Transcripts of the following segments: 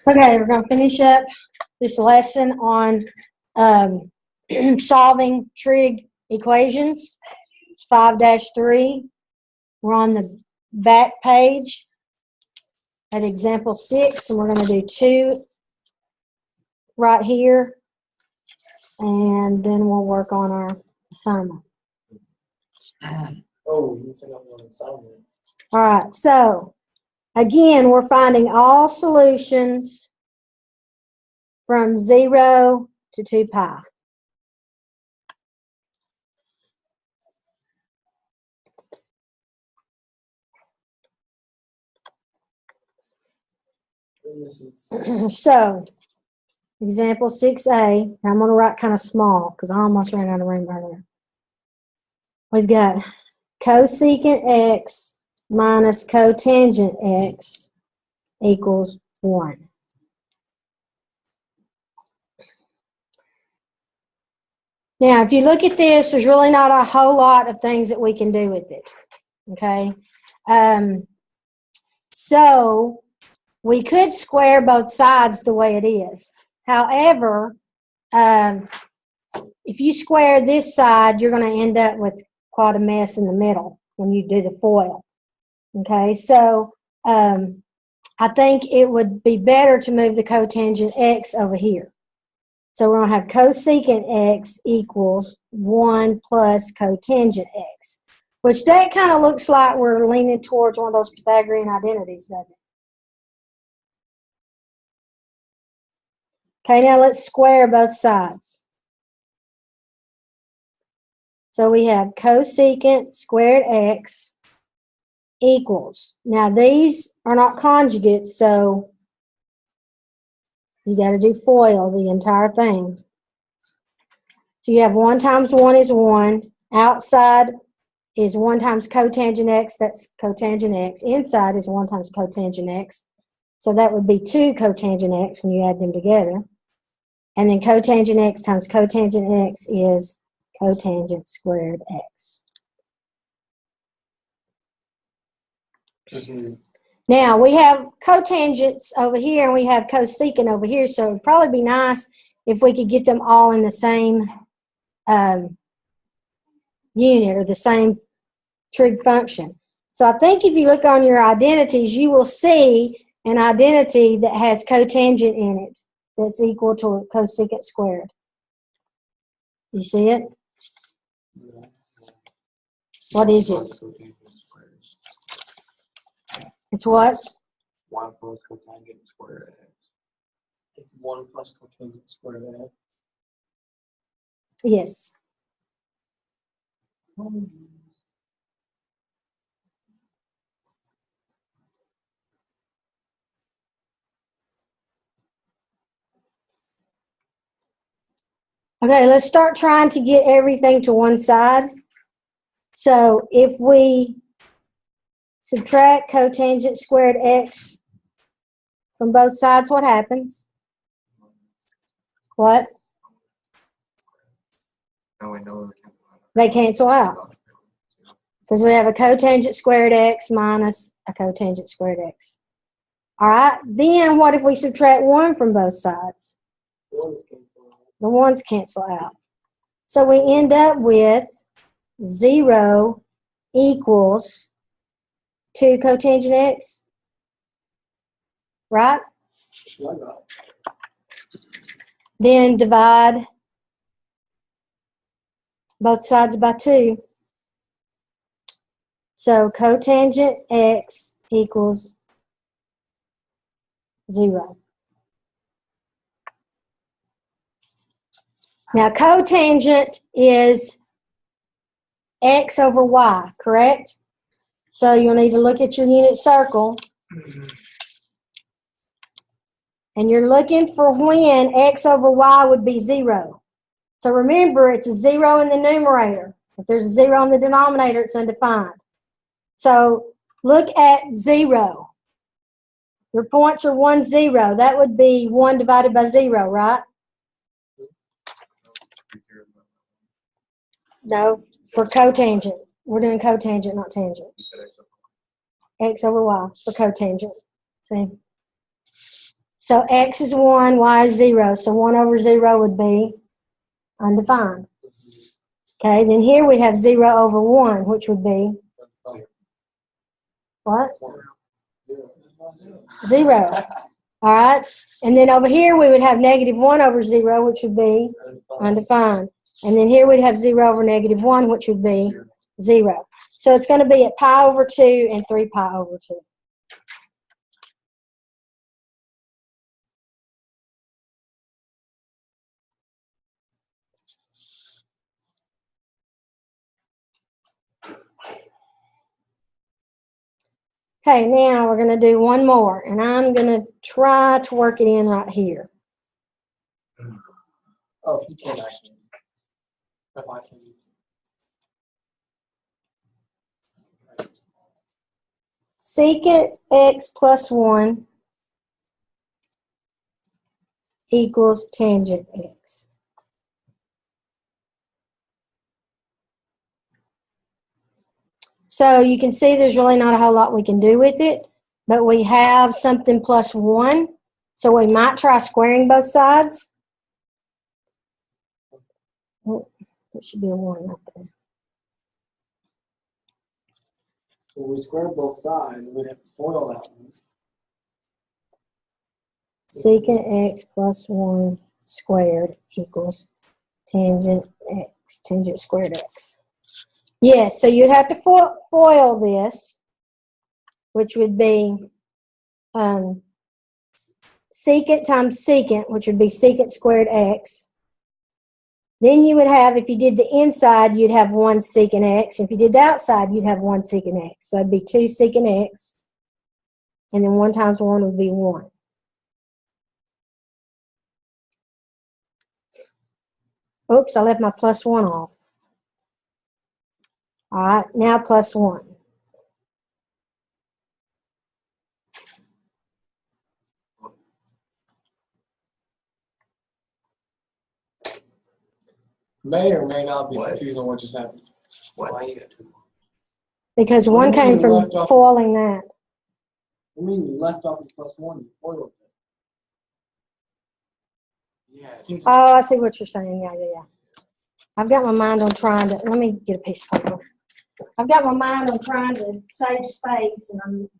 Okay, we're going to finish up this lesson on solving trig equations. It's 5-3. We're on the back page at example 6, and we're going to do 2 right here, and then we'll work on our assignment. Oh, you think I'm on assignment? All right, so again, we're finding all solutions from 0 to 2 pi. So, example 6a, I'm going to write kind of small because I almost ran out of room earlier. We've got cosecant x minus cotangent x equals 1. Now, if you look at this, there's really not a whole lot of things that we can do with it, okay? So, we could square both sides the way it is. However, if you square this side, you're going to end up with quite a mess in the middle when you do the FOIL. Okay, so I think it would be better to move the cotangent x over here. So we're going to have cosecant x equals 1 plus cotangent x, which that kind of looks like we're leaning towards one of those Pythagorean identities, doesn't it? Okay, now let's square both sides. So we have cosecant squared x equals. Now these are not conjugates, so you got to do FOIL the entire thing. So you have 1 times 1 is 1. Outside is 1 times cotangent x, that's cotangent x. Inside is 1 times cotangent x. So that would be 2 cotangent x when you add them together. And then cotangent x times cotangent x is cotangent squared x. Now, we have cotangents over here and we have cosecant over here, so it would probably be nice if we could get them all in the same unit or the same trig function. So I think if you look on your identities, you will see an identity that has cotangent in it that's equal to cosecant squared. You see it? What is it? It's what? 1 plus cotangent squared x. It's 1 plus cotangent squared x. Yes. Okay, let's start trying to get everything to one side. So if we subtract cotangent squared x from both sides, what happens? What? They cancel out. Because we have a cotangent squared x minus a cotangent squared x. All right, then what if we subtract 1 from both sides? The 1's cancel out. So we end up with 0 equals 2 cotangent x, right? Then divide both sides by 2. So cotangent x equals 0. Now cotangent is x over y, correct? So you'll need to look at your unit circle. And you're looking for when x over y would be 0. So remember, it's a 0 in the numerator. If there's a 0 in the denominator, it's undefined. So look at 0. Your points are 1, 0. That would be 1 divided by 0, right? No, for cotangent. We're doing cotangent, not tangent. You said x over y. X over y for cotangent. See? So x is 1, y is 0. So 1 over 0 would be undefined. Okay, then here we have 0 over 1, which would be what? 0. All right. And then over here we would have negative 1 over 0, which would be undefined. And then here we'd have 0 over negative 1, which would be 0. So it's going to be at pi over 2 and 3 pi over 2. Okay, now we're going to do one more, and I'm going to try to work it in right here. Oh, if you can, I can. If I can. Secant x plus 1 equals tangent x. So you can see there's really not a whole lot we can do with it, but we have something plus 1, so we might try squaring both sides. Oh, there should be a 1 right there. So we square both sides, we'd have to FOIL that one. Secant x plus 1 squared equals tangent x, tangent squared x. Yes, so you'd have to FOIL this, which would be secant times secant, which would be secant squared x. Then you would have, if you did the inside, you'd have 1 secant x. If you did the outside, you'd have 1 secant x. So it'd be 2 secant x. And then 1 times 1 would be 1. Oops, I left my plus 1 off. All right, now plus 1. May or may not be confused on what just happened. Why you got 2? Because What 1 do you mean came you from left off? foiling that. I mean, you left off the plus 1, you FOILed it. Yeah. Oh, I see what you're saying. Yeah. I've got my mind on trying to, let me get a piece of paper. I've got my mind on trying to save space, and I'm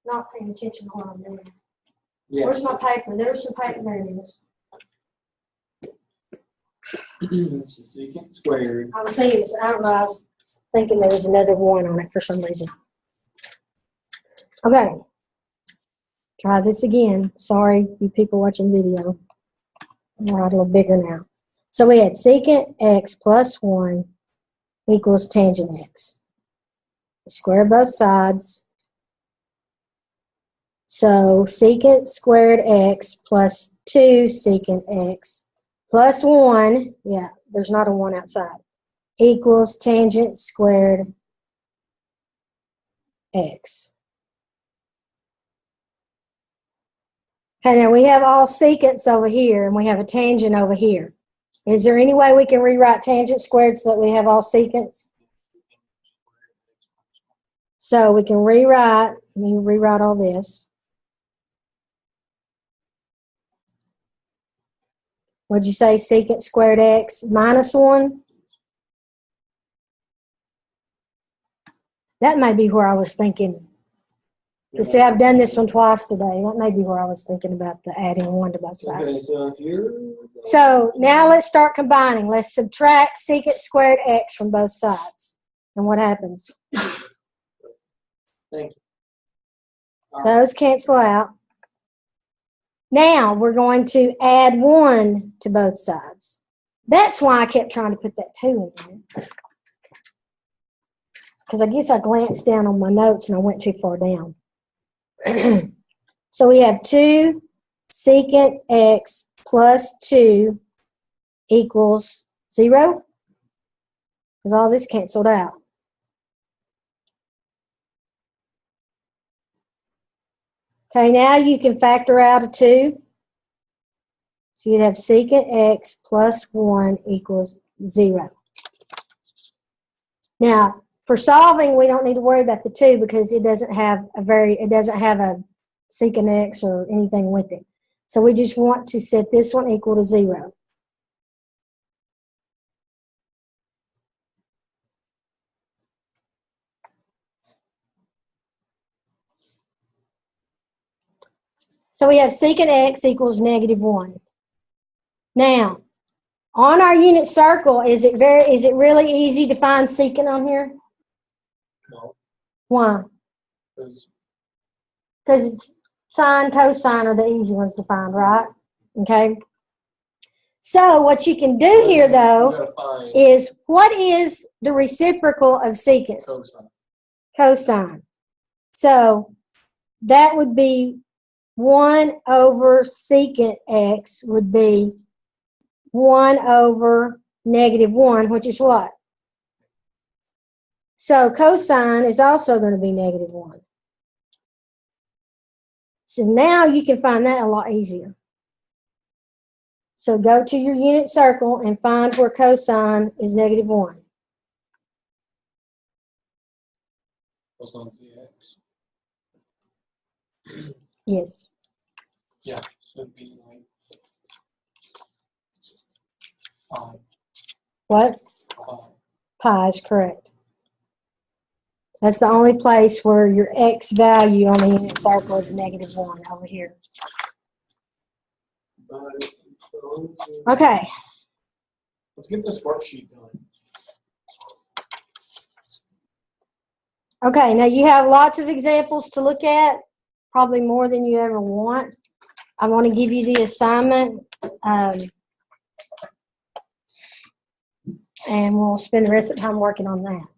not paying attention to what I'm doing. Yeah. Where's my paper? There's some paper. There it is. So secant squared. I was thinking, I don't know, I was thinking there was another 1 on it for some reason. Okay. Try this again. Sorry, you people watching video. I'll write a little bigger now. So we had secant x plus 1 equals tangent x. We square both sides. So secant squared x plus 2 secant x plus 1, yeah, there's not a 1 outside, equals tangent squared x. Okay, now we have all secants over here, and we have a tangent over here. Is there any way we can rewrite tangent squared so that we have all secants? So we can rewrite, let me rewrite all this. What'd you say, secant squared x minus 1? That may be where I was thinking. You see, I've done this one twice today. That may be where I was thinking about the adding 1 to both sides. Okay, so if you're... So now let's start combining. Let's subtract secant squared x from both sides. And what happens? Thank you. All right. Those cancel out. Now we're going to add 1 to both sides. That's why I kept trying to put that 2 in there. Because I guess I glanced down on my notes and I went too far down. So we have 2 secant x plus 2 equals 0. Because all this canceled out. Okay, now you can factor out a 2. So you'd have secant x plus 1 equals 0. Now, for solving, we don't need to worry about the 2 because it doesn't have a secant x or anything with it. So we just want to set this one equal to 0. So we have secant x equals -1. Now, on our unit circle, is it really easy to find secant on here? No, Why? because Because sine, cosine are the easy ones to find, right? Okay. So what you can do here, you though, gotta find is what is the reciprocal of secant? cosine. Cosine. So that would be 1 over secant x would be 1 over -1, which is what? So cosine is also going to be -1. So now you can find that a lot easier. So go to your unit circle and find where cosine is -1. Cosine's the x. Yes. Yeah, should be like 5. What? 5. Pi is correct. That's the only place where your x value on the unit circle is -1 over here. Okay. Let's get this worksheet done. Okay, now you have lots of examples to look at, probably more than you ever want. I want to give you the assignment, and we'll spend the rest of the time working on that.